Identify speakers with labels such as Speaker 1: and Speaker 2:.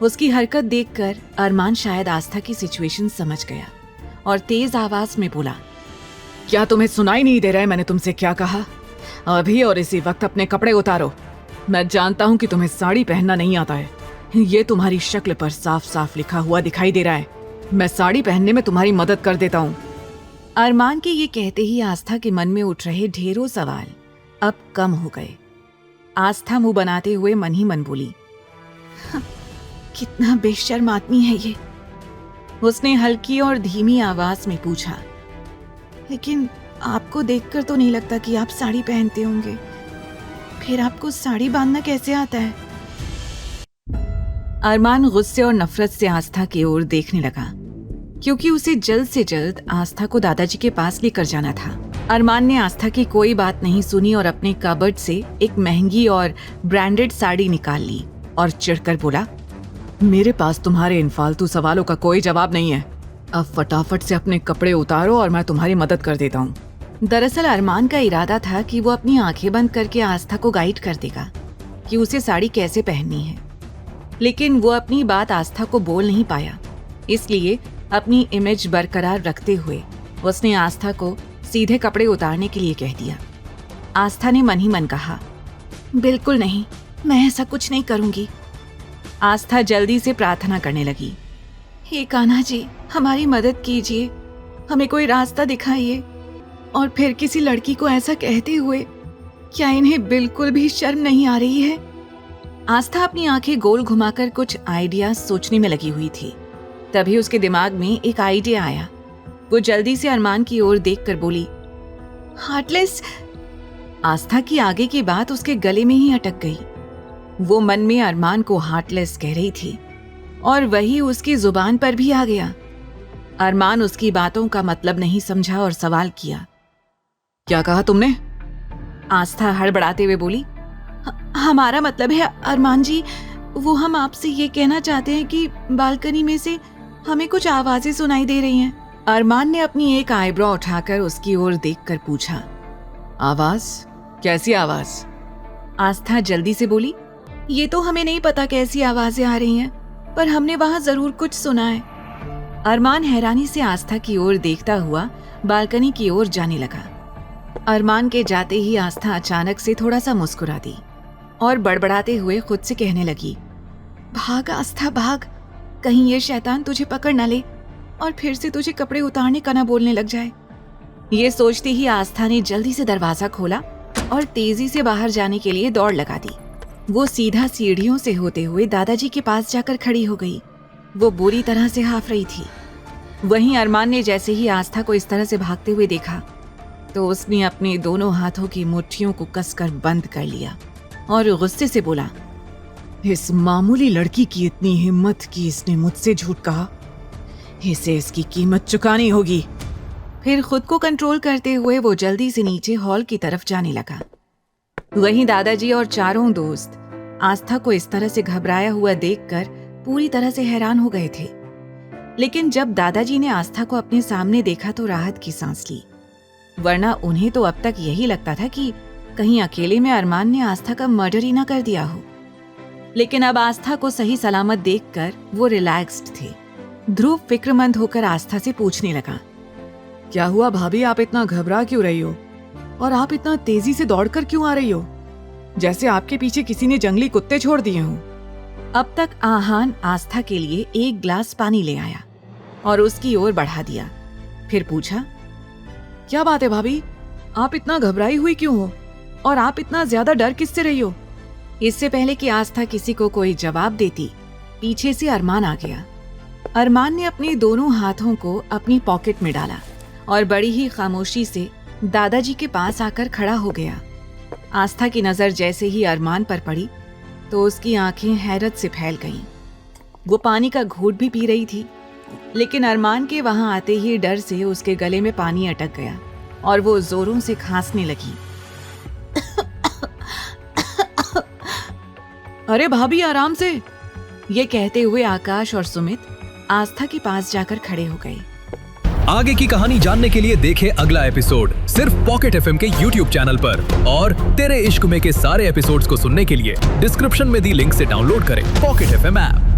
Speaker 1: उसकी हरकत देखकर अरमान शायद आस्था की सिचुएशन समझ गया और तेज आवाज में बोला, क्या तुम्हें सुनाई नहीं दे रहा है मैंने तुमसे क्या कहा? अभी और इसी वक्त अपने कपड़े उतारो। मैं जानता हूँ कि तुम्हें साड़ी पहनना नहीं आता है, ये तुम्हारी शक्ल पर साफ साफ लिखा हुआ दिखाई दे रहा है। मैं साड़ी पहनने में तुम्हारी मदद कर देता हूँ। अरमान के ये कहते ही आस्था के मन में उठ रहे ढेरों सवाल अब कम हो गए। आस्था मुंह बनाते हुए मन ही मन बोली, कितना बेशर्म आदमी है ये। उसने हल्की और धीमी आवाज में पूछा, लेकिन आपको देखकर तो नहीं लगता कि आप साड़ी पहनते होंगे, फिर आपको साड़ी बांधना कैसे आता है? अरमान गुस्से और नफरत से आस्था की ओर देखने लगा, क्योंकि उसे जल्द से जल्द आस्था को दादाजी के पास लेकर जाना था। अरमान ने आस्था की कोई बात नहीं सुनी और अपने कबर्ड से एक महंगी और ब्रांडेड साड़ी निकाल ली और चिढ़कर बोला, मेरे पास तुम्हारे इन फालतू सवालों का कोई जवाब नहीं है। अब फटाफट से अपने कपड़े उतारो और मैं तुम्हारी मदद कर देता हूँ। दरअसल अरमान का इरादा था कि वो अपनी आंखें बंद करके आस्था को गाइड कर देगा कि उसे साड़ी कैसे पहननी है, लेकिन वो अपनी बात आस्था को बोल नहीं पाया। इसलिए अपनी इमेज बरकरार रखते हुए उसने आस्था को सीधे कपड़े उतारने के लिए कह दिया। आस्था ने मन ही मन कहा, बिल्कुल नहीं, मैं ऐसा कुछ नहीं करूंगी। आस्था जल्दी से प्रार्थना करने लगी, हे कान्हा जी, हमारी मदद कीजिए, हमें कोई रास्ता दिखाइए। और फिर किसी लड़की को ऐसा कहते हुए क्या इन्हें बिल्कुल भी शर्म नहीं आ रही है? आस्था अपनी आंखें गोल घुमाकर कुछ आइडिया सोचने में लगी हुई थी। तभी उसके दिमाग में एक आइडिया आया। वो जल्दी से अरमान की ओर देखकर बोली, हार्टलेस। आस्था की आगे की बात उसके गले में ही अटक गई। वो मन में अरमान को हार्टलेस कह रही थी और वही उसकी जुबान पर भी आ गया। अरमान उसकी बातों का मतलब नहीं समझा और सवाल किया, क्या कहा तुमने? आस्था हड़बड़ाते हुए बोली, हमारा मतलब है अरमान जी, वो हम आपसे ये कहना चाहते हैं कि बालकनी में से हमें कुछ आवाजें सुनाई दे रही हैं। अरमान ने अपनी एक आईब्रो उठाकर उसकी ओर देखकर पूछा, आवाज? कैसी आवाज? आस्था जल्दी से बोली, ये तो हमें नहीं पता कैसी आवाजें आ रही हैं, पर हमने वहां जरूर कुछ सुना है। अरमान हैरानी से आस्था की ओर देखता हुआ बालकनी की ओर जाने लगा। अरमान के जाते ही आस्था अचानक से थोड़ा सा मुस्कुरा दी और बड़बड़ाते हुए खुद से कहने लगी, भाग आस्था भाग, कहीं ये शैतान तुझे पकड़ न ले और फिर से तुझे कपड़े उतारने का ना बोलने लग जाए। ये सोचते ही आस्था ने जल्दी से दरवाजा खोला और तेजी से बाहर जाने के लिए दौड़ लगा दी। वो सीधा सीढ़ियों से होते हुए दादाजी के पास जाकर खड़ी हो गई। वो बुरी तरह से हाफ रही थी। वहीं अरमान ने जैसे ही आस्था को इस तरह से भागते हुए देखा तो उसने अपने दोनों हाथों की मुट्ठियों को कसकर बंद कर लिया और गुस्से से बोला, इस मामूली लड़की की इतनी हिम्मत कि इसने मुझसे झूठ कहा, इसे इसकी कीमत चुकानी होगी। फिर खुद को कंट्रोल करते हुए वो जल्दी से नीचे हॉल की तरफ जाने लगा। वहीं दादाजी और चारों दोस्त आस्था को इस तरह से घबराया हुआ देखकर पूरी तरह से हैरान हो गए थे। लेकिन जब दादाजी ने आस्था को अपने सामने देखा तो राहत की सांस ली, वरना उन्हें तो अब तक यही लगता था कि कहीं अकेले में अरमान ने आस्था का मर्डर ही ना कर दिया हो। लेकिन अब आस्था को सही सलामत देखकर वो रिलैक्स्ड थे। ध्रुव फिक्रमंद होकर आस्था से पूछने लगा, क्या हुआ भाभी, आप इतना घबरा क्यों रही हो और आप इतना तेजी से दौड़कर क्यों आ रही हो, जैसे आपके पीछे किसी ने जंगली कुत्ते छोड़ दिए हों। अब तक आहान आस्था के लिए एक ग्लास पानी ले आया और उसकी ओर बढ़ा दिया। फिर पूछा, क्या बात है भाभी, आप इतना घबराई हुई क्यों हो और आप इतना ज्यादा डर किससे रही हो? इससे पहले कि आस्था किसी को कोई जवाब देती, पीछे से अरमान आ गया। अरमान ने अपने दोनों हाथों को अपनी पॉकेट में डाला और बड़ी ही खामोशी से दादाजी के पास आकर खड़ा हो गया। आस्था की नजर जैसे ही अरमान पर पड़ी तो उसकी आंखें हैरत से फैल गईं। वो पानी का घूंट भी पी रही थी, लेकिन अरमान के वहां आते ही डर से उसके गले में पानी अटक गया और वो जोरों से खांसने लगी। अरे भाभी आराम से, ये कहते हुए आकाश और सुमित आस्था के पास जाकर खड़े हो गए।
Speaker 2: आगे की कहानी जानने के लिए देखें अगला एपिसोड सिर्फ पॉकेट एफएम के YouTube चैनल पर, और तेरे इश्क में के सारे एपिसोड्स को सुनने के लिए डिस्क्रिप्शन में दी लिंक से डाउनलोड करें पॉकेट एफएम ऐप।